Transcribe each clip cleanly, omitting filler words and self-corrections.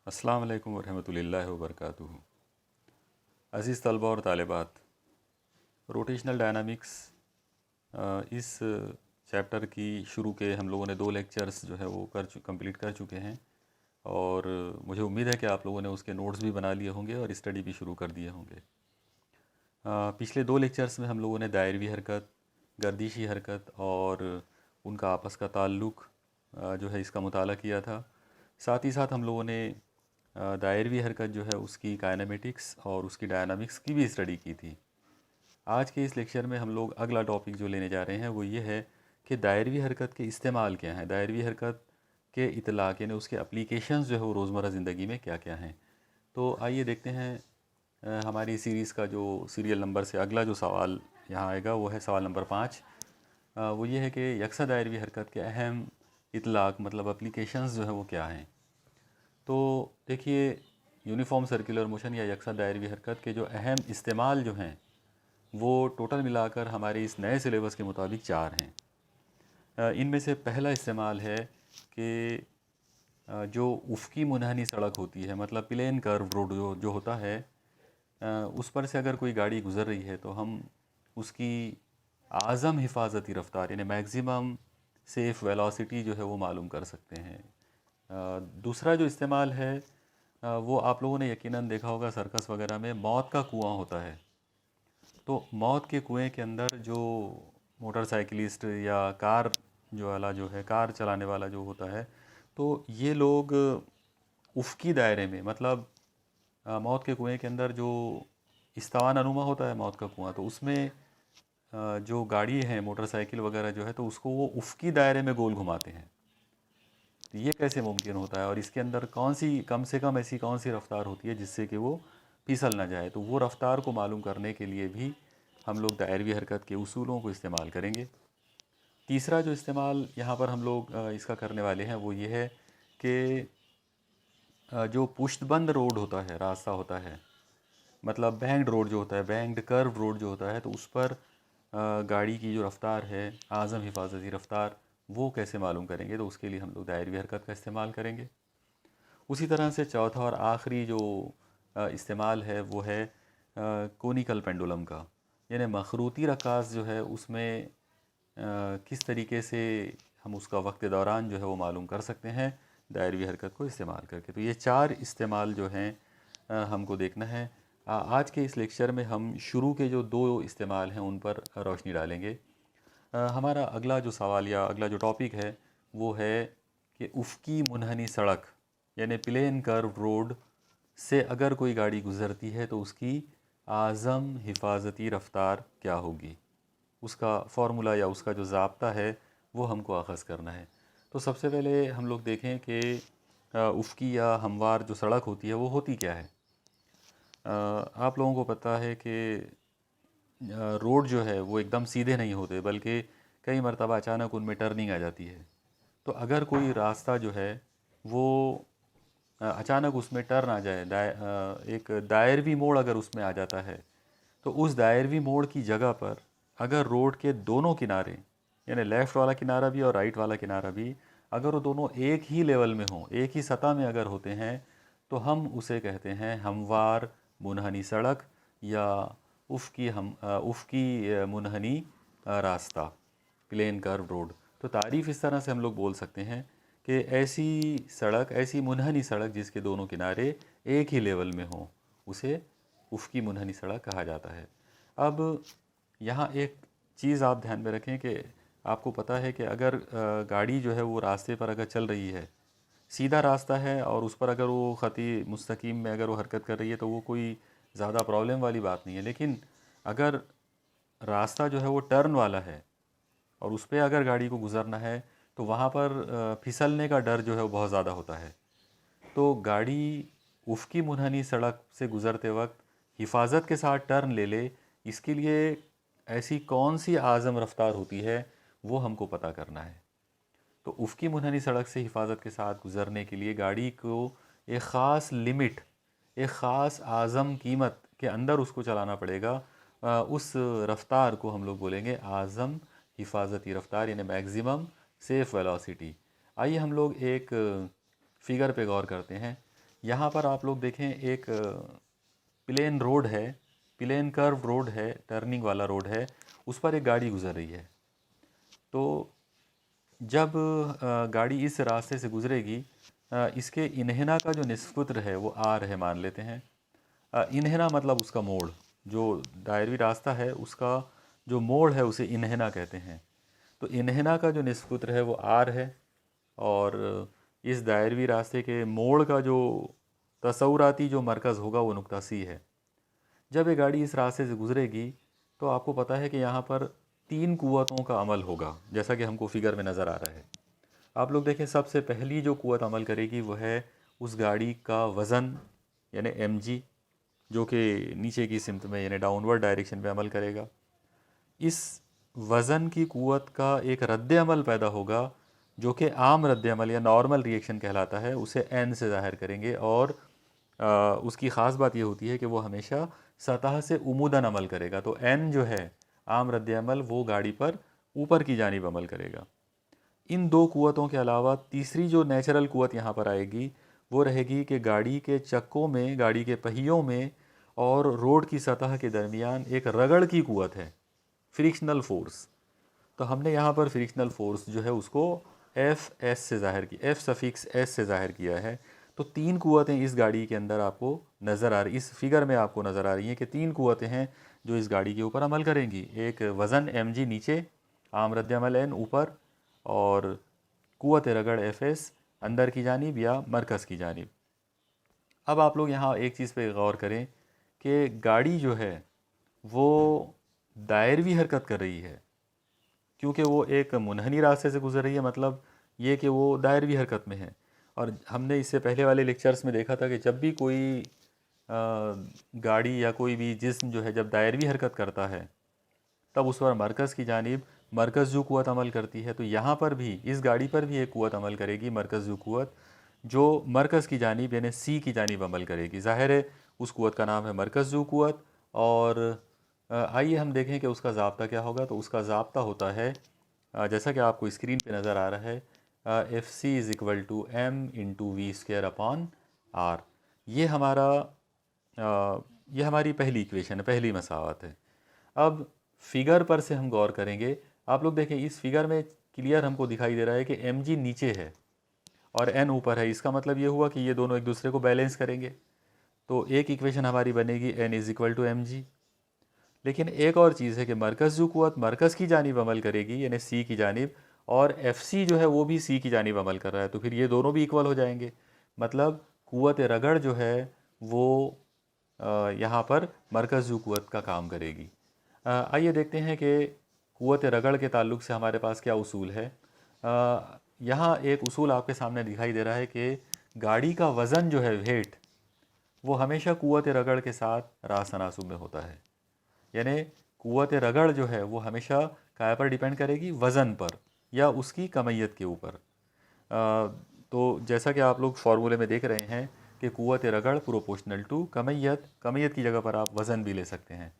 अस्सलाम वालेकुम वरहमतुल्लाहि वबरकातुहू। अज़ीज़ तलबा और तालिबात, रोटेशनल डायनामिक्स इस चैप्टर की शुरू के हम लोगों ने 2 लेक्चर्स जो है वो कंप्लीट कर चुके हैं और मुझे उम्मीद है कि आप लोगों ने उसके नोट्स भी बना लिए होंगे और स्टडी भी शुरू कर दिए होंगे। पिछले 2 लेक्चर्स में हम लोगों ने दायरवी हरकत, गर्दिशी हरकत और उनका आपस का ताल्लुक़ जो है इसका मुताला किया था। साथ ही साथ हम लोगों ने दायरवी हरकत जो है उसकी काइनेमेटिक्स और उसकी डायनामिक्स की भी स्टडी की थी। आज के इस लेक्चर में हम लोग अगला टॉपिक जो लेने जा रहे हैं वो ये है कि दायरवी हरकत के इस्तेमाल क्या हैं, दायरवी हरकत के इतलाक़ यानी उसके एप्लीकेशंस जो है वो रोज़मर्रा ज़िंदगी में क्या क्या हैं। तो आइए देखते हैं हमारी सीरीज़ का जो सीरियल नंबर से अगला जो सवाल यहाँ आएगा वो है सवाल नंबर 5। वो ये है कि यकसा दायरवी हरकत के अहम इतलाक़ मतलब एप्लीकेशंस जो है वो क्या हैं। तो देखिए, यूनिफॉर्म सर्कुलर मोशन या यकसा दायरवी हरकत के जो अहम इस्तेमाल जो हैं वो टोटल मिलाकर हमारे इस नए सिलेबस के मुताबिक 4 हैं। इनमें से पहला इस्तेमाल है कि जो उफ़क़ी मुनहनी सड़क होती है मतलब प्लेन कर्व रोड जो होता है, उस पर से अगर कोई गाड़ी गुज़र रही है तो हम उसकी आज़म हिफाजती रफ़्तार यानी मैक्सिमम सेफ़ वेलोसिटी जो है वो मालूम कर सकते हैं। दूसरा जो इस्तेमाल है वो आप लोगों ने यकीनन देखा होगा सर्कस वगैरह में मौत का कुआं होता है। तो मौत के कुएं के अंदर जो मोटरसाइकिलिस्ट या कार जो है कार चलाने वाला जो होता है, तो ये लोग उफ़क़ी दायरे में मतलब मौत के कुएं के अंदर जो इस्तावान अनुमा होता है मौत का कुआं, तो उसमें जो गाड़ी है मोटरसाइकिल वगैरह जो है तो उसको वो उफ़क़ी दायरे में गोल घुमाते हैं। तो ये कैसे मुमकिन होता है और इसके अंदर कौन सी कम से कम ऐसी कौन सी रफ़्तार होती है जिससे कि वो फिसल ना जाए। तो वो रफ़्तार को मालूम करने के लिए भी हम लोग दायरवी हरकत के उसूलों को इस्तेमाल करेंगे। तीसरा जो इस्तेमाल यहाँ पर हम लोग इसका करने वाले हैं वो ये है कि जो पुश्तबंद रोड होता है, रास्ता होता है, मतलब बैंक्ड रोड जो होता है, बैंक्ड कर्व रोड जो होता है, तो उस पर गाड़ी की जो रफ़्तार है आज़म हिफाजती रफ़्तार वो कैसे मालूम करेंगे। तो उसके लिए हम लोग दायरवी हरकत का इस्तेमाल करेंगे। उसी तरह से चौथा और आखिरी जो इस्तेमाल है वो है कोनिकल पेंडुलम का, यानी मखरूती रकास जो है उसमें किस तरीके से हम उसका वक्त दौरान जो है वो मालूम कर सकते हैं दायरवी हरकत को इस्तेमाल करके। तो ये 4 इस्तेमाल जो हैं हमको देखना है। आज के इस लेक्चर में हम शुरू के जो 2 इस्तेमाल हैं उन पर रोशनी डालेंगे। हमारा अगला जो सवाल या अगला जो टॉपिक है वो है कि उफ़क़ी मुनहनी सड़क यानी प्लेन कर्व रोड से अगर कोई गाड़ी गुज़रती है तो उसकी आज़म हिफाजती रफ़्तार क्या होगी, उसका फ़ॉर्मूला या उसका जो ज़ाब्ता है वो हमको अख़ज़ करना है। तो सबसे पहले हम लोग देखें कि उफ़क़ी या हमवार जो सड़क होती है वो होती क्या है। आप लोगों को पता है कि रोड जो है वो एकदम सीधे नहीं होते बल्कि कई मरतबा अचानक उनमें टर्निंग आ जाती है। तो अगर कोई रास्ता जो है वो अचानक उसमें टर्न आ जाए, एक दायरवी मोड़ अगर उसमें आ जाता है, तो उस दायरवी मोड़ की जगह पर अगर रोड के दोनों किनारे यानी लेफ़्ट वाला किनारा भी और राइट वाला किनारा भी अगर वो दोनों एक ही लेवल में हों, एक ही सतह में अगर होते हैं, तो हम उसे कहते हैं हमवार मुनहनी सड़क या उफ़क़ी मुनहनी रास्ता, प्लेन कर्व रोड। तो तारीफ़ इस तरह से हम लोग बोल सकते हैं कि ऐसी सड़क, ऐसी मुनहनी सड़क जिसके दोनों किनारे एक ही लेवल में हों, उसे उफ़क़ी मुनहनी सड़क कहा जाता है। अब यहाँ एक चीज़ आप ध्यान में रखें कि आपको पता है कि अगर गाड़ी जो है वो रास्ते पर अगर चल रही है, सीधा रास्ता है और उस पर अगर वो ख़ती मुस्तकीम में अगर वो हरकत कर रही है तो वो कोई ज़्यादा प्रॉब्लम वाली बात नहीं है। लेकिन अगर रास्ता जो है वो टर्न वाला है और उस पर अगर गाड़ी को गुज़रना है तो वहाँ पर फिसलने का डर जो है वो बहुत ज़्यादा होता है। तो गाड़ी उफ़क़ी मुनहनी सड़क से गुज़रते वक्त हिफाजत के साथ टर्न ले ले, इसके लिए ऐसी कौन सी आज़म रफ़्तार होती है वो हमको पता करना है। तो उफ़क़ी मुनहनी सड़क से हिफाजत के साथ गुज़रने के लिए गाड़ी को एक ख़ास लिमिट, एक ख़ास आज़म कीमत के अंदर उसको चलाना पड़ेगा। उस रफ़्तार को हम लोग बोलेंगे आज़म हिफाजती रफ़्तार यानी मैक्सिमम सेफ़ वेलोसिटी। आइए हम लोग एक फ़िगर पे गौर करते हैं। यहाँ पर आप लोग देखें एक प्लेन रोड है, प्लेन कर्व रोड है, टर्निंग वाला रोड है, उस पर एक गाड़ी गुजर रही है। तो जब गाड़ी इस रास्ते से गुजरेगी, इसके इन्हेना का जो निष्पुत्र है वो आर है मान लेते हैं। इन्हेना मतलब उसका मोड़, जो दायरवी रास्ता है उसका जो मोड़ है उसे इन्हेना कहते हैं। तो इन्हेना का जो निष्पुत्र है वो आर है, और इस दायरवी रास्ते के मोड़ का जो तसव्वुराती जो मरकज़ होगा वो नुक्ता सी है। जब ये गाड़ी इस रास्ते से गुजरेगी तो आपको पता है कि यहाँ पर 3 कुव्वतों का अमल होगा, जैसा कि हमको फिगर में नज़र आ रहा है। आप लोग देखें, सबसे पहली जो कुव्वत अमल करेगी वो है उस गाड़ी का वज़न यानी mg, जो कि नीचे की सिमत में यानी डाउनवर्ड डायरेक्शन में अमल करेगा। इस वज़न की कुव्वत का एक रद्द अमल पैदा होगा जो कि आम रद्द अमल या नॉर्मल रिएक्शन कहलाता है, उसे n से ज़ाहिर करेंगे। और उसकी ख़ास बात ये होती है कि वो हमेशा सतह से उमूदन अमल करेगा। तो n जो है आम रद्द अमल, वो गाड़ी पर ऊपर की जानिब अमल करेगा। इन 2 कुव्वतों के अलावा तीसरी जो नेचुरल कुव्वत यहाँ पर आएगी वो रहेगी कि गाड़ी के चक्कों में, गाड़ी के पहियों में और रोड की सतह के दरमियान एक रगड़ की कुव्वत है, फ्रिक्शनल फोर्स। तो हमने यहाँ पर फ्रिक्शनल फोर्स जो है उसको एफ एस से ज़ाहिर की, एफ सफिक्स एस से ज़ाहिर किया है। तो 3 कुव्वतें इस गाड़ी के अंदर आपको नज़र आ रही, इस फिगर में आपको नज़र आ रही हैं कि 3 कुव्वतें हैं जो इस गाड़ी के ऊपर अमल करेंगी। एक वज़न mg नीचे, आम रद्द अमल n ऊपर, और कुव्वत रगड़ एफ एस अंदर की जानिब या मरकज़ की जानिब। अब आप लोग यहाँ एक चीज़ पे गौर करें कि गाड़ी जो है वो दायरवी हरकत कर रही है, क्योंकि वो एक मुनहनी रास्ते से गुजर रही है, मतलब ये कि वो दायरवी हरकत में है। और हमने इससे पहले वाले लेक्चर्स में देखा था कि जब भी कोई गाड़ी या कोई भी जिस्म जो है जब दायरवी हरकत करता है तब उस पर मरकज़ की जानिब मरकज़ जो कुव्वत अमल करती है। तो यहाँ पर भी, इस गाड़ी पर भी एक कुव्वत अमल करेगी, मरकज़ जो कुव्वत, जो मरकज़ की जानिब यानी सी की जानिब अमल करेगी। ज़ाहिर है उस कुव्वत का नाम है मरकज़ जो कुव्वत। और आइए हम देखें कि उसका ज़ाब्ता क्या होगा। तो उसका ज़ाब्ता होता है, जैसा कि आपको स्क्रीन पे नज़र आ रहा है, F C is equal to m into v square upon r. ये हमारा ये हमारी पहली इक्वेशन है, पहली मसावत है। अब फिगर पर से हम गौर करेंगे। आप लोग देखें, इस फिगर में क्लियर हमको दिखाई दे रहा है कि mg नीचे है और n ऊपर है। इसका मतलब ये हुआ कि ये दोनों एक दूसरे को बैलेंस करेंगे। तो एक इक्वेशन हमारी बनेगी n is equal to mg। लेकिन एक और चीज़ है कि मरकज़ जो कुव्वत मरकज़ की जानिब अमल करेगी यानी सी की जानिब, और fc जो है वो भी सी की जानिब अमल कर रहा है। तो फिर ये दोनों भी इक्वल हो जाएंगे, मतलब कुव्वत रगड़ जो है वो यहाँ पर मरकज़ जो कुव्वत का काम करेगी। आइए देखते हैं कि कुव्वत रगड़ के ताल्लुक़ से हमारे पास क्या उसूल है। यहाँ एक उसूल आपके सामने दिखाई दे रहा है कि गाड़ी का वज़न जो है, वेट, वो हमेशा कुव्वत रगड़ के साथ रास तनासुब में होता है। यानी कुव्वत रगड़ जो है वो हमेशा काय पर डिपेंड करेगी, वज़न पर या उसकी कमियत के ऊपर। तो जैसा कि आप लोग फार्मूले में देख रहे हैं कि कुव्वत रगड़ प्रोपोर्शनल टू कमियत, कमियत की जगह पर आप वज़न भी ले सकते हैं।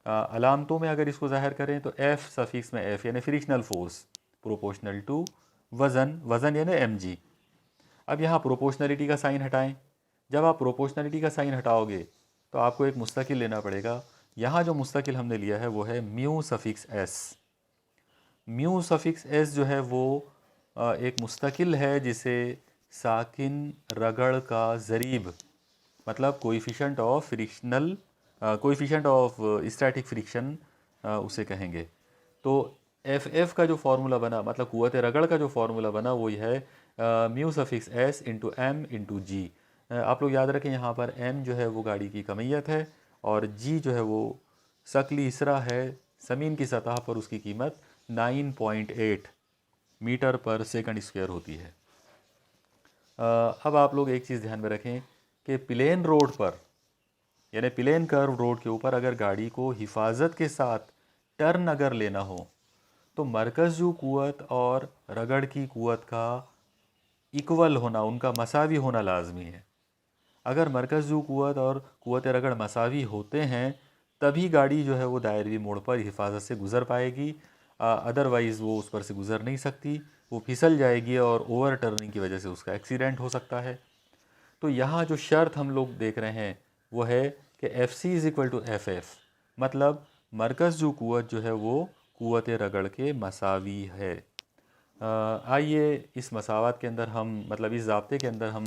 अलामतों में अगर इसको ज़ाहिर करें तो एफ़ सफिक्स में एफ़ यानी फ्रिक्शनल फोर्स प्रोपोर्शनल टू वज़न, वज़न यानी mg। अब यहाँ प्रोपोर्शनलिटी का साइन हटाएं। जब आप प्रोपोर्शनलिटी का साइन हटाओगे तो आपको एक मुस्तकिल लेना पड़ेगा। यहाँ जो मुस्तकिल हमने लिया है वो है mu suffix S. Mu suffix S जो है वो एक मुस्तकिल है जिसे साकिन रगड़ का ज़रीब, मतलब coefficient of frictional, coefficient of static friction उसे कहेंगे। तो एफ एफ का जो फार्मूला बना, मतलब कुव्वत रगड़ का जो फार्मूला बना, वो है mu suffix S into M into G. आप लोग याद रखें, यहाँ पर एम जो है वो गाड़ी की कमियत है और जी जो है वो शकली इसरा है, ज़मीन की सतह पर उसकी कीमत 9.8 मीटर पर सेकंड स्क्वायर होती है। अब आप लोग एक चीज़ ध्यान में रखें कि प्लेन रोड पर यानी प्लेन कर्व रोड के ऊपर अगर गाड़ी को हिफाजत के साथ टर्न अगर लेना हो तो मरकज़ी कुव्वत और रगड़ की कुव्वत का इक्वल होना, उनका मसावी होना लाजमी है। अगर मरकज़ी कुव्वत और कुव्वत रगड़ मसावी होते हैं तभी गाड़ी जो है वो दायरवी मोड़ पर हिफाजत से गुज़र पाएगी, अदरवाइज़ वो उस पर से गुज़र नहीं सकती, वो फिसल जाएगी और ओवर टर्निंग की वजह से उसका एक्सीडेंट हो सकता है। तो यहाँ जो शर्त हम लोग देख रहे हैं वो है कि F C is equal to F F, मतलब मरकज़ जो क़ुव्वत जो है वो क़ुव्वत रगड़ के मसावी है। आइए इस मसावत के अंदर हम, मतलब इस ज़ाब्ते के अंदर हम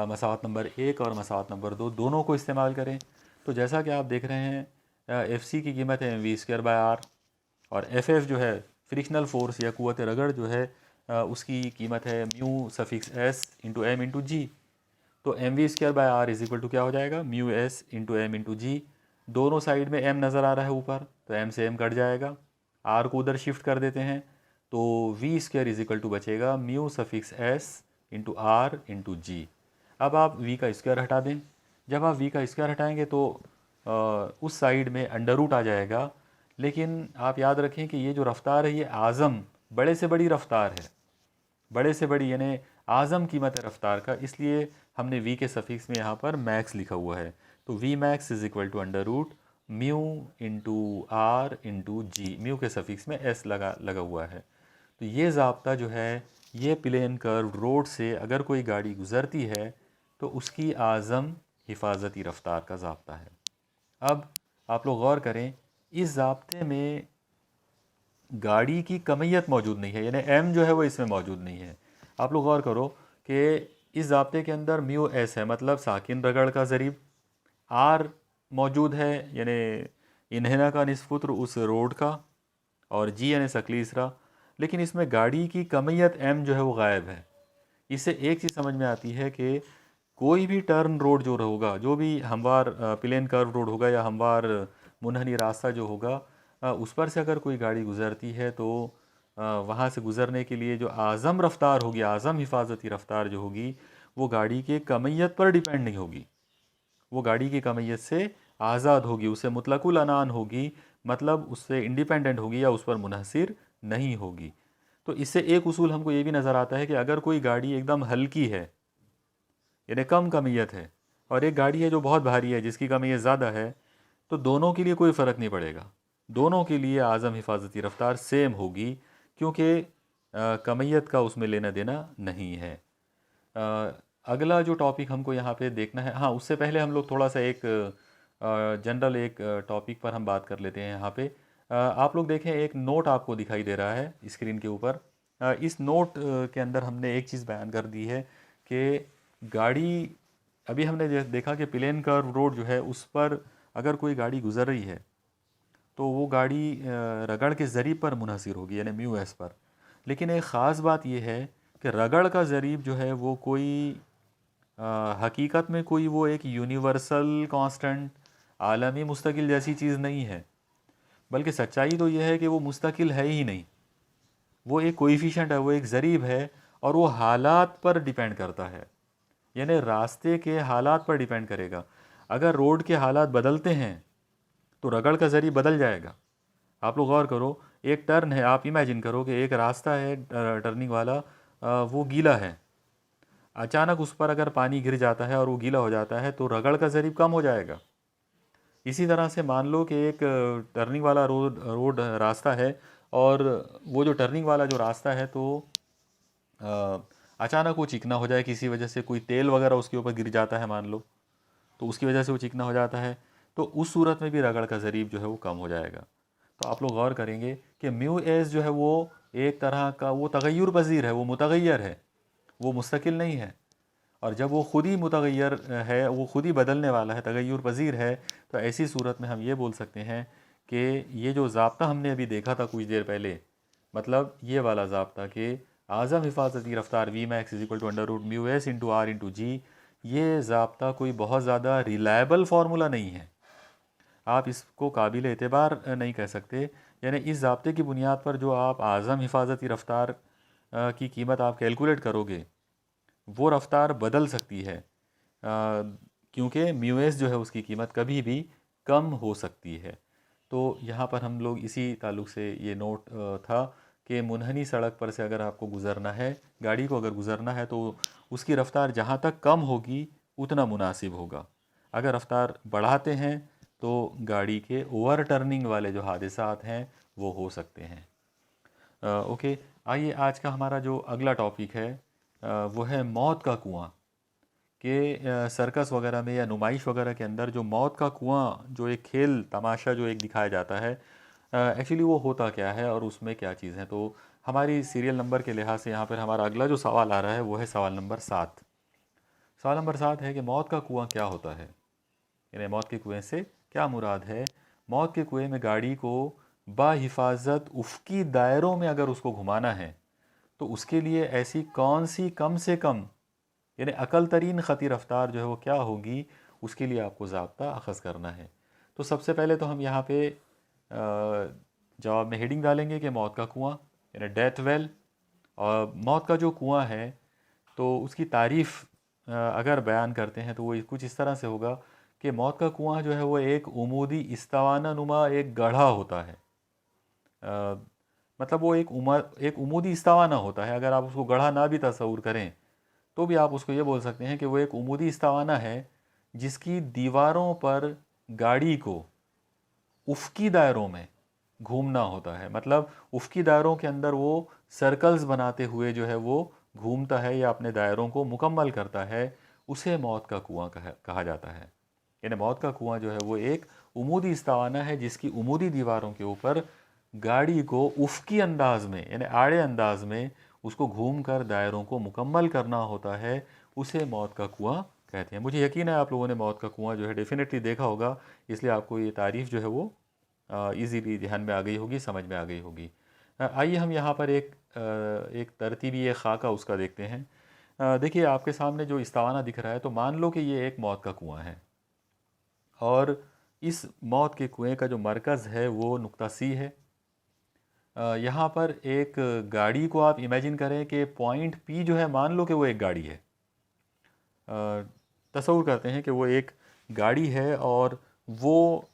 मसावत नंबर 1 और मसावत नंबर 2 दोनों को इस्तेमाल करें। तो जैसा कि आप देख रहे हैं एफ सी की कीमत है mv²/r और एफ एफ जो है फ्रिक्शनल फोर्स या क़ुव्वत रगड़ जो है उसकी कीमत है mu suffix S into M into G. तो mv²/r इज इक्वल टू क्या हो जाएगा, mu S into M into G. दोनों साइड में m नज़र आ रहा है ऊपर, तो m से m कट जाएगा, r को उधर शिफ्ट कर देते हैं, तो v² इज इक्वल टू बचेगा mu suffix s into are into G. अब आप v का स्क्वायर हटा दें। जब आप v का स्क्वायर हटाएंगे तो उस साइड में अंडर रूट आ जाएगा, लेकिन आप याद रखें कि ये जो रफ्तार है ये आज़म बड़े से बड़ी रफ्तार है, बड़े से बड़ी यानी आज़म कीमत है रफ्तार का, इसलिए हमने v के सफिक्स में यहाँ पर मैक्स लिखा हुआ है। तो v max is equal to under root mu into are into g, mu के सफिक्स में s लगा हुआ है। तो ये ज़ाब्ता जो है ये प्लेन कर्व रोड से अगर कोई गाड़ी गुज़रती है तो उसकी आज़म हिफाजती रफ्तार का ज़ाब्ता है। अब आप लोग गौर करें, इस ज़ाब्ते में गाड़ी की कमियत मौजूद नहीं है, यानी m जो है वो इसमें मौजूद नहीं है। आप लोग गौर करो कि इस ज़ाब्ते के अंदर म्यू एस है, मतलब साकिन रगड़ का ज़रीब, r मौजूद है यानी इन्हेना का निस्फुत्र उस रोड का, और जी यानी सकली इसरा, लेकिन इसमें गाड़ी की कमियत m जो है वो गायब है। इससे एक चीज़ समझ में आती है कि कोई भी टर्न रोड जो होगा, जो भी हमवार प्लेन कर्व रोड होगा या हमवार मुनहनी रास्ता जो होगा, उस पर से अगर कोई गाड़ी गुज़रती है तो वहाँ से गुज़रने के लिए जो आज़म रफ्तार होगी, आज़म हिफाजती रफ्तार जो होगी, वो गाड़ी के कमियत पर डिपेंड नहीं होगी, वो गाड़ी की कमियत से आज़ाद होगी, उससे मुतलकुल अनान होगी, मतलब उससे इंडिपेंडेंट होगी या उस पर मुनहसिर नहीं होगी। तो इससे एक उसूल हमको ये भी नज़र आता है कि अगर कोई गाड़ी एकदम हल्की है यानी कम कमियत है, और एक गाड़ी है जो बहुत भारी है जिसकी कमियत ज़्यादा है, तो दोनों के लिए कोई फ़र्क नहीं पड़ेगा, दोनों के लिए आज़म हिफाजती रफ्तार सेम होगी, क्योंकि कमियत का उसमें लेना देना नहीं है। अगला जो टॉपिक हमको यहाँ पे देखना है, हाँ उससे पहले हम लोग थोड़ा सा एक जनरल एक टॉपिक पर हम बात कर लेते हैं। यहाँ पे आप लोग देखें, एक नोट आपको दिखाई दे रहा है स्क्रीन के ऊपर। इस नोट के अंदर हमने एक चीज़ बयान कर दी है कि गाड़ी, अभी हमने देखा कि प्लेन कर्व रोड जो है उस पर अगर कोई गाड़ी गुज़र रही है तो वो गाड़ी रगड़ के ज़रीब पर मुनहसिर होगी, यानी म्यू एस पर। लेकिन एक ख़ास बात यह है कि रगड़ का ज़रीब जो है वो कोई हकीकत में कोई वो एक यूनिवर्सल कांस्टेंट आलमी मुस्तकिल जैसी चीज़ नहीं है, बल्कि सच्चाई तो यह है कि वो मुस्तकिल है ही नहीं, वो एक कोएफिशिएंट है, वो एक ज़रीब है, और वो हालात पर डिपेंड करता है, यानी रास्ते के हालात पर डिपेंड करेगा। अगर रोड के हालात बदलते हैं तो रगड़ का ज़रीब बदल जाएगा। आप लोग गौर करो, एक टर्न है, आप इमेजिन करो कि एक रास्ता है टर्निंग वाला, वो गीला है, अचानक उस पर अगर पानी गिर जाता है और वो गीला हो जाता है तो रगड़ का ज़रीब कम हो जाएगा। इसी तरह से मान लो कि एक टर्निंग वाला रोड रास्ता है, और वो जो टर्निंग वाला जो रास्ता है तो अचानक वो चिकना हो जाए, किसी वजह से कोई तेल वगैरह उसके ऊपर गिर जाता है मान लो, तो उसकी वजह से वो चिकना हो जाता है, तो उस सूरत में भी रगड़ का ज़रीब जो है वो कम हो जाएगा। तो आप लोग गौर करेंगे कि म्यू एस जो है वो एक तरह का वो तगय्युर पज़ीर है, वो मुतगय्यर है, वो मुस्तकिल नहीं है, और जब वो ख़ुद ही मुतगय्यर है, वो ख़ुद ही बदलने वाला है, तगय्युर पज़ीर है, तो ऐसी सूरत में हम ये बोल सकते हैं कि ये जो ज़ाब्ता हमने अभी देखा था कुछ देर पहले, मतलब ये वाला ज़ाब्ता कि आज़म हिफाजती रफ्तार V max is equal to under root mu S into are into G, ये ज़ाब्ता कोई बहुत ज़्यादा रिलायबल फार्मूला नहीं है, आप इसको काबिल एतबार नहीं कह सकते। यानी इस ज़ाब्ते की बुनियाद पर जो आप आज़म हिफाजती रफ्तार की कीमत आप कैलकुलेट करोगे, वो रफ्तार बदल सकती है, क्योंकि म्यू एस जो है उसकी कीमत कभी भी कम हो सकती है। तो यहाँ पर हम लोग इसी ताल्लुक़ से ये नोट था कि मुनहनी सड़क पर से अगर आपको गुज़रना है, गाड़ी को अगर गुज़रना है, तो उसकी रफ़्तार जहाँ तक कम होगी उतना मुनासिब होगा। अगर रफ़्तार बढ़ाते हैं तो गाड़ी के ओवर टर्निंग वाले जो हादसात हैं वो हो सकते हैं। ओके, आइए आज का हमारा जो अगला टॉपिक है वो है मौत का कुआं, कि सर्कस वगैरह में या नुमाइश वगैरह के अंदर जो मौत का कुआं, जो एक खेल तमाशा जो एक दिखाया जाता है, एक्चुअली वो होता क्या है और उसमें क्या चीज़ है। तो हमारी सीरियल नंबर के लिहाज से यहाँ पर हमारा अगला जो सवाल आ रहा है वो है सवाल नंबर 7। सवाल नंबर 7 है कि मौत का कुआं क्या होता है, यानी मौत के कुएं से क्या मुराद है। मौत के कुएं में गाड़ी को बाहिफाजत उफ़क़ी दायरों में अगर उसको घुमाना है तो उसके लिए ऐसी कौन सी कम से कम, यानी अकल तरीन ख़ती रफ्तार जो है वो क्या होगी, उसके लिए आपको ज़ाब्ता अख़ज़ करना है। तो सबसे पहले तो हम यहाँ पे जवाब में हेडिंग डालेंगे कि मौत का कुआं यानी डेथ वेल। और मौत का जो कुआं है तो उसकी तारीफ़ अगर बयान करते हैं तो वो कुछ इस तरह से होगा कि मौत का कुआं जो है वो एक उमूदी इस्तावाना नुमा एक गढ़ा होता है। मतलब वो एक उमूदी इस्तावाना होता है। अगर आप उसको गढ़ा ना भी तस्वूर करें तो भी आप उसको ये बोल सकते हैं कि वो एक उमूदी इस्तावाना है जिसकी दीवारों पर गाड़ी को उफ़क़ी दायरों में घूमना होता है। मतलब उफ़क़ी दायरों के अंदर वो सर्कल्स बनाते हुए जो है वो घूमता है या अपने दायरों को मुकम्मल करता है, उसे मौत का कुआं कहा जाता है। यानी मौत का कुआं जो है वो एक उमूदी इस्तावाना है जिसकी उमूदी दीवारों के ऊपर गाड़ी को उफ़क़ी अंदाज में यानी आड़े अंदाज में उसको घूम कर दायरों को मुकम्मल करना होता है, उसे मौत का कुआं कहते हैं। मुझे यकीन है आप लोगों ने मौत का कुआं जो है डेफिनेटली देखा होगा, इसलिए आपको ये तारीफ़ जो है वो इजीली ध्यान में आ गई होगी, समझ में आ गई होगी। आइए हम यहाँ पर एक तरतीबी खाका उसका देखते हैं। देखिए आपके सामने जो इस्तावाना दिख रहा है, तो मान लो कि ये एक मौत का कुआं है और इस मौत के कुएं का जो मरकज़ है वो नुक्ता सी है। यहाँ पर एक गाड़ी को आप इमेजिन करें कि पॉइंट पी जो है, मान लो कि वो एक गाड़ी है। तसव्वुर करते हैं कि वो एक गाड़ी है और वो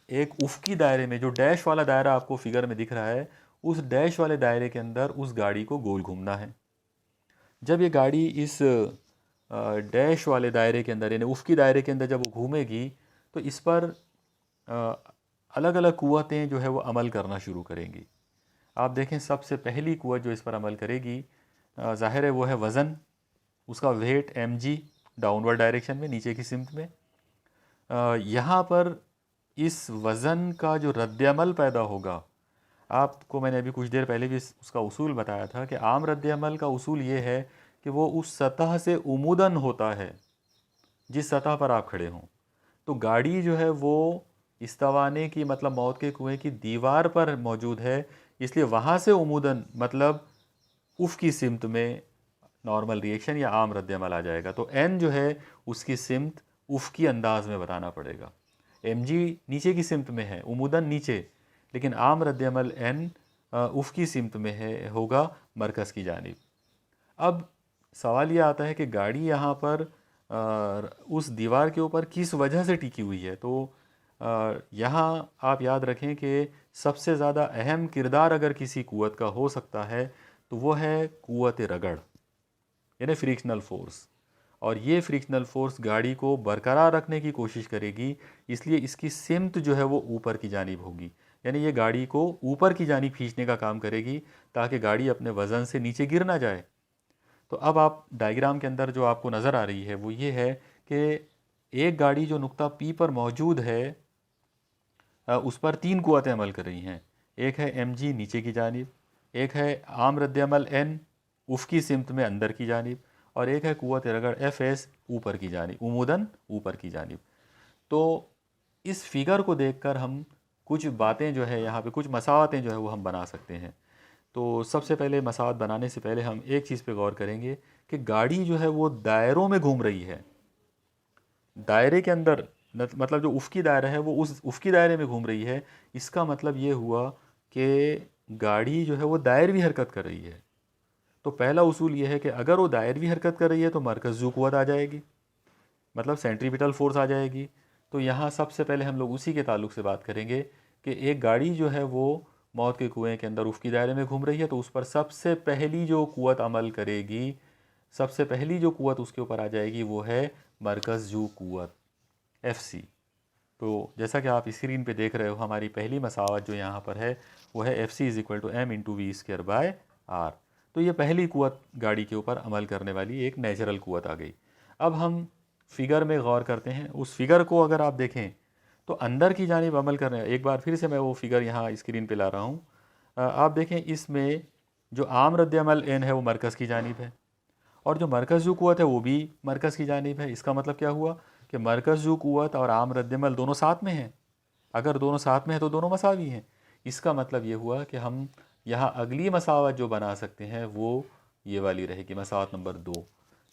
एक उफ़क़ी दायरे में, जो डैश वाला दायरा आपको फिगर में दिख रहा है, उस डैश वाले दायरे के अंदर उस गाड़ी को गोल घूमना है। जब ये गाड़ी इस डैश वाले दायरे के अंदर यानी उफ़क़ी दायरे के अंदर जब वो घूमेगी तो इस पर अलग अलग क़ुव्वतें जो है वो अमल करना शुरू करेंगी। आप देखें सबसे पहली क़ुव्वत जो इस पर अमल करेगी, ज़ाहिर है वो है वज़न, उसका वेट mg डाउनवर्ड डायरेक्शन में, नीचे की सिमत में। यहाँ पर इस वज़न का जो रद्द-ए-अमल पैदा होगा, आपको मैंने अभी कुछ देर पहले भी उसका उसूल बताया था कि आम रद्द-ए-अमल का उसूल ये है कि वो उस सतह से उमूदन होता है जिस सतह पर आप खड़े हों। तो गाड़ी जो है वो इस्तावाने की, मतलब मौत के कुएं की दीवार पर मौजूद है, इसलिए वहाँ से उमूदन मतलब उफ़ की सिमत में नॉर्मल रिएक्शन या आम रद्द-ए-अमल आ जाएगा। तो n जो है उसकी सिमत उफ़ की अंदाज में बताना पड़ेगा। mg नीचे की सिमत में है, उमूदन नीचे, लेकिन आम रद्द-ए-अमल n उफ़ की सिमत में है, होगा मरकज़ की जानिब। अब सवाल ये आता है कि गाड़ी यहाँ पर उस दीवार के ऊपर किस वजह से टिकी हुई है। तो यहाँ आप याद रखें कि सबसे ज़्यादा अहम किरदार अगर किसी क़ुव्वत का हो सकता है तो वो है क़ुव्वत रगड़ यानी फ्रिक्शनल फ़ोर्स। और ये फ्रिक्शनल फ़ोर्स गाड़ी को बरकरार रखने की कोशिश करेगी, इसलिए इसकी सिमत जो है वो ऊपर की जानिब होगी। यानी ये गाड़ी को ऊपर की जानिब खींचने का काम करेगी ताकि गाड़ी अपने वज़न से नीचे गिर ना जाए। तो अब आप डायग्राम के अंदर जो आपको नज़र आ रही है वो ये है कि एक गाड़ी जो नुक्ता P पर मौजूद है, उस पर 3 क़ुव्वतें अमल कर रही हैं। एक है mg नीचे की जानिब, एक है आम रद्द-ए-अमल n उफ़ की सिमत में अंदर की जानिब, और एक है क़ुव्वत रगड़ fs ऊपर की जानिब, उमूदन ऊपर की जानिब। तो इस फिगर को देखकर हम कुछ बातें जो है यहाँ पे, कुछ मसावतें जो है वो हम बना सकते हैं। तो सबसे पहले मसावत बनाने से पहले हम एक चीज़ पे गौर करेंगे कि गाड़ी जो है वो दायरों में घूम रही है। दायरे के अंदर मतलब जो उफ़क़ी दायरा है वो उस उफ़क़ी दायरे में घूम रही है। इसका मतलब ये हुआ कि गाड़ी जो है वो दायरवी हरकत कर रही है। तो पहला उसूल ये है कि अगर वो दायरवी हरकत कर रही है तो मरकज़ी क़ुव्वत आ जाएगी, मतलब सेंट्रीपिटल फोर्स आ जाएगी। तो यहाँ सबसे पहले हम लोग उसी के ताल्लुक़ से बात करेंगे कि एक गाड़ी जो है वो मौत के कुएं के अंदर उफ़क़ी दायरे में घूम रही है, तो उस पर सबसे पहली जो क़ुव्वत अमल करेगी, सबसे पहली जो क़ुव्वत उसके ऊपर आ जाएगी वो है मरकज़ी क़ुव्वत FC। तो जैसा कि आप स्क्रीन पे देख रहे हो, हमारी पहली मसावत जो यहाँ पर है वो है FC = m/v²/r। तो ये पहली क़ुव्वत गाड़ी के ऊपर अमल करने वाली एक नेचुरल क़ुव्वत आ गई। अब हम फिगर में गौर करते हैं। उस फिगर को अगर आप देखें तो अंदर की जानिब अमल कर रहे हैं। एक बार फिर से मैं वो फिगर यहाँ स्क्रीन पे ला रहा हूँ। आप देखें इसमें जो आम रद्द-ए-अमल n है वो मरकज़ की जानिब है, और जो मरकज़ जो क़ुव्वत है वो भी मरकज़ की जानिब है। इसका मतलब क्या हुआ कि मरकज़ जो क़ुव्वत और आम रद्द-ए-अमल दोनों साथ में हैं। अगर दोनों साथ में हैं तो दोनों मसावी हैं। इसका मतलब ये हुआ कि हम यहाँ अगली मसावत जो बना सकते हैं वो ये वाली रहेगी, मसावत नंबर 2,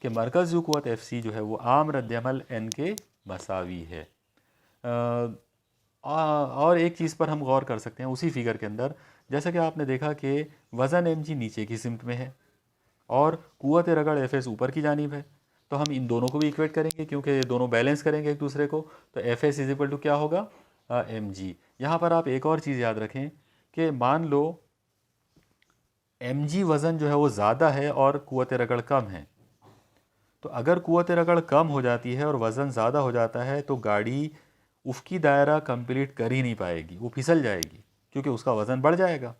कि मरकज़ जो क़ुव्वत FC जो है वो आम रद्द-ए-अमल n के मसावी है। और एक चीज़ पर हम गौर कर सकते हैं उसी फिगर के अंदर, जैसा कि आपने देखा कि वज़न mg नीचे की सिमत में है और क़ुव्वत रगड़ Fs ऊपर की जानिब है। तो हम इन दोनों को भी इक्वेट करेंगे क्योंकि ये दोनों बैलेंस करेंगे एक दूसरे को। तो Fs इज इक्वल टू क्या होगा, mg। यहाँ पर आप एक और चीज़ याद रखें कि मान लो mg वज़न जो है वो ज़्यादा है और क़ुव्वत रगड़ कम है। तो अगर क़ुव्वत रगड़ कम हो जाती है और वज़न ज़्यादा हो जाता है तो गाड़ी उसकी दायरा कंप्लीट कर ही नहीं पाएगी, वो फिसल जाएगी क्योंकि उसका वज़न बढ़ जाएगा।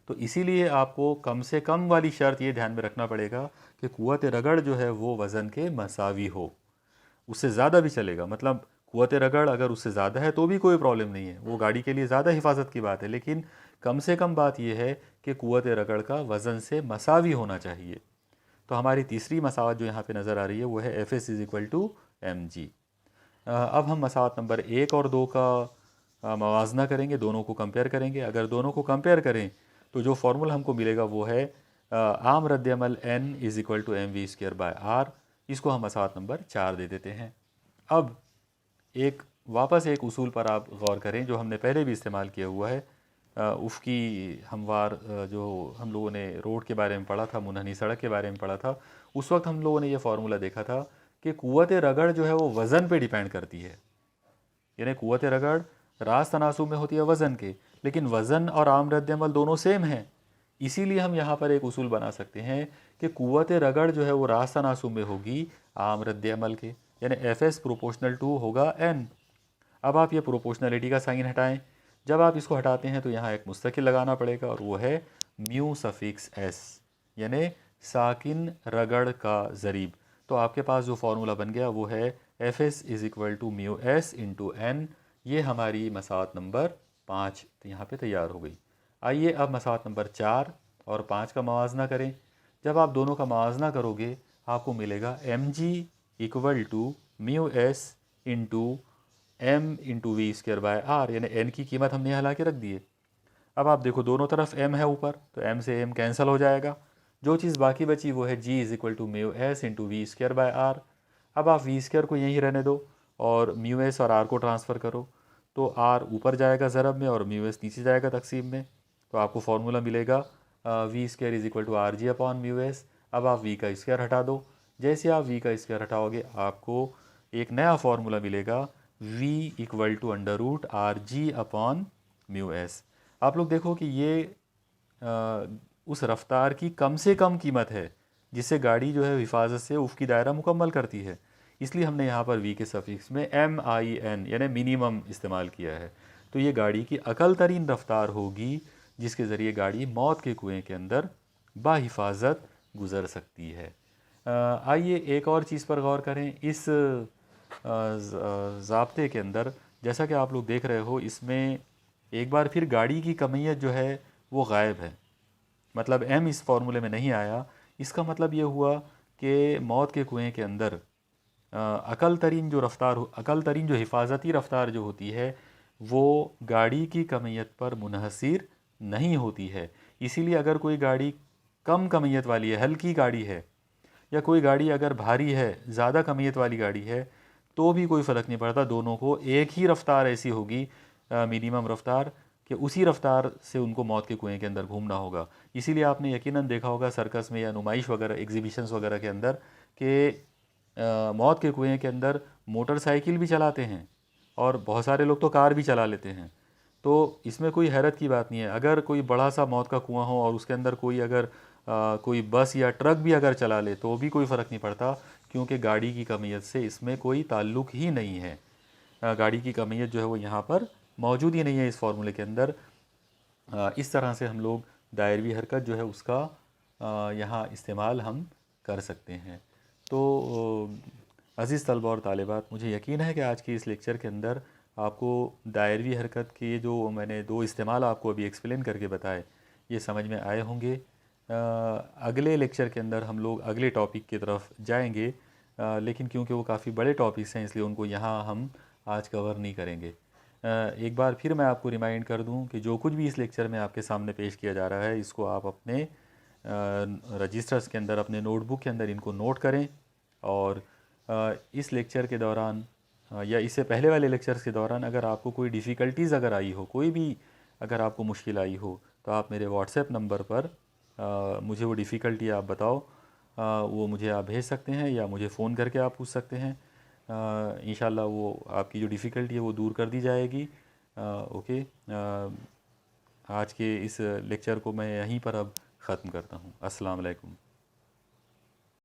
तो इसीलिए आपको कम से कम वाली शर्त ये ध्यान में रखना पड़ेगा कि क़ुव्वत रगड़ जो है वो वज़न के मसावी हो। उससे ज़्यादा भी चलेगा, मतलब क़ुव्वत रगड़ अगर उससे ज़्यादा है तो भी कोई प्रॉब्लम नहीं है, वो गाड़ी के लिए ज़्यादा हिफाजत की बात है, लेकिन कम से कम बात यह है कि क़ुव्वत रगड़ का वज़न से मसावी होना चाहिए। तो हमारी तीसरी मसावत जो यहाँ पे नज़र आ रही है वो है Fs is equal to mg। अब हम मसावत नंबर 1 और 2 का मवाजना करेंगे, दोनों को कंपेयर करेंगे। अगर दोनों को कंपेयर करें तो जो फार्मूला हमको मिलेगा वो है आम रद्द-ए-अमल n is equal to mv²/r। इसको हम मसावत नंबर 4 दे देते हैं। अब वापस एक उसूल पर आप गौर करें जो हमने पहले भी इस्तेमाल किया हुआ है। उसकी हमवार जो हम लोगों ने रोड के बारे में पढ़ा था, मुनहनी सड़क के बारे में पढ़ा था, उस वक्त हम लोगों ने ये फार्मूला देखा था कि क़ुव्वत रगड़ जो है वो वज़न पे डिपेंड करती है। यानी क़ुव्वत रगड़ रास्त तनासुब में होती है वज़न के, लेकिन वज़न और आम रद्द-ए-अमल दोनों सेम हैं। इसीलिए हम यहाँ पर एक उसूल बना सकते हैं कि क़ुव्वत रगड़ जो है वो रास्त तनासुब में होगी आम रद्द-ए-अमल के, यानी Fs प्रोपोर्शनल टू होगा n। अब आप ये प्रोपोर्शनलिटी का साइन हटाएं। जब आप इसको हटाते हैं तो यहाँ एक मुस्तकिल लगाना पड़ेगा और वो है म्यू सफिक्स s, यानी साकिन रगड़ का ज़रीब। तो आपके पास जो फार्मूला बन गया वो है Fs is equal to mu s into n। ये हमारी मसावत नंबर 5 तो यहाँ पे तैयार हो गई। आइए अब मसावत नंबर 4 और 5 का मवाजना करें। जब आप दोनों का मवाजना करोगे आपको मिलेगा mg equal to mu s into m into v²/r, यानी n की कीमत हमने यहाँ ला के रख दी है। अब आप देखो दोनों तरफ m है ऊपर, तो m से m कैंसिल हो जाएगा। जो चीज़ बाकी बची वो है g is equal to mu s into v²/r। अब आप v² को यहीं रहने दो और म्यू s और r को ट्रांसफ़र करो, तो r ऊपर जाएगा ज़रब में और म्यू s नीचे जाएगा तकसीम में। तो आपको फार्मूला मिलेगा v² is equal to r g upon mu s। अब आप v का स्क्वायर हटा दो। जैसे आप v का स्क्वायर हटाओगे आपको एक नया फार्मूला मिलेगा v equal to under root r g upon mu s। आप लोग देखो कि ये उस रफ्तार की कम से कम कीमत है जिससे गाड़ी जो है हिफाजत से उसकी दायरा मुकम्मल करती है, इसलिए हमने यहाँ पर v के सफिक्स में min यानी मिनिमम इस्तेमाल किया है। तो ये गाड़ी की अकल तरीन रफ्तार होगी जिसके ज़रिए गाड़ी मौत के कुएं के अंदर बाहिफाजत गुज़र सकती है। आइए एक और चीज़ पर गौर करें। इस ज़ाब्ते के अंदर जैसा कि आप लोग देख रहे हो, इसमें एक बार फिर गाड़ी की कमियत जो है वो गायब है, मतलब m इस फार्मूले में नहीं आया। इसका मतलब ये हुआ कि मौत के कुएं के अंदर अकल तरीन जो हिफाजती रफ्तार जो होती है वो गाड़ी की कमियत पर मुनहसिर नहीं होती है। इसीलिए अगर कोई गाड़ी कम कमियत वाली है, हल्की गाड़ी है, या कोई गाड़ी अगर भारी है, ज़्यादा कमियत वाली गाड़ी है, तो भी कोई फ़र्क नहीं पड़ता, दोनों को एक ही रफ्तार ऐसी होगी मिनिमम रफ्तार कि उसी रफ्तार से उनको मौत के कुएं के अंदर घूमना होगा। इसीलिए आपने यकीनन देखा होगा सर्कस में या नुमाइश वगैरह एग्जीबिशंस वगैरह के अंदर कि मौत के कुएं के अंदर मोटरसाइकिल भी चलाते हैं और बहुत सारे लोग तो कार भी चला लेते हैं। तो इसमें कोई हैरत की बात नहीं है। अगर कोई बड़ा सा मौत का कुआं हो और उसके अंदर कोई अगर कोई बस या ट्रक भी अगर चला ले तो भी कोई फ़र्क नहीं पड़ता, क्योंकि गाड़ी की कमियत से इसमें कोई ताल्लुक़ ही नहीं है। गाड़ी की कमियत जो है वो यहाँ पर मौजूद ही नहीं है इस फार्मूले के अंदर। इस तरह से हम लोग दायरवी हरकत जो है उसका यहाँ इस्तेमाल हम कर सकते हैं। तो अज़ीज़ तलबा और तालिबात, मुझे यकीन है कि आज के इस लेक्चर के अंदर आपको दायरवी हरकत के जो मैंने दो इस्तेमाल आपको अभी एक्सप्लेन करके बताए, ये समझ में आए होंगे। अगले लेक्चर के अंदर हम लोग अगले टॉपिक की तरफ जाएंगे, लेकिन क्योंकि वो काफ़ी बड़े टॉपिक्स हैं इसलिए उनको यहाँ हम आज कवर नहीं करेंगे। एक बार फिर मैं आपको रिमाइंड कर दूं कि जो कुछ भी इस लेक्चर में आपके सामने पेश किया जा रहा है, इसको आप अपने रजिस्टर्स के अंदर, अपने नोटबुक के अंदर इनको नोट करें। और इस लेक्चर के दौरान या इससे पहले वाले लेक्चर्स के दौरान अगर आपको कोई डिफ़िकल्टीज़ अगर आई हो, कोई भी अगर आपको मुश्किल आई हो, तो आप मेरे व्हाट्सएप नंबर पर मुझे वो डिफ़िकल्टी आप बताओ, वो मुझे आप भेज सकते हैं या मुझे फ़ोन करके आप पूछ सकते हैं। इंशाल्लाह वो आपकी जो डिफ़िकल्टी है वो दूर कर दी जाएगी। ओके, आज के इस लेक्चर को मैं यहीं पर अब ख़त्म करता हूँ। अस्सलाम वालेकुम।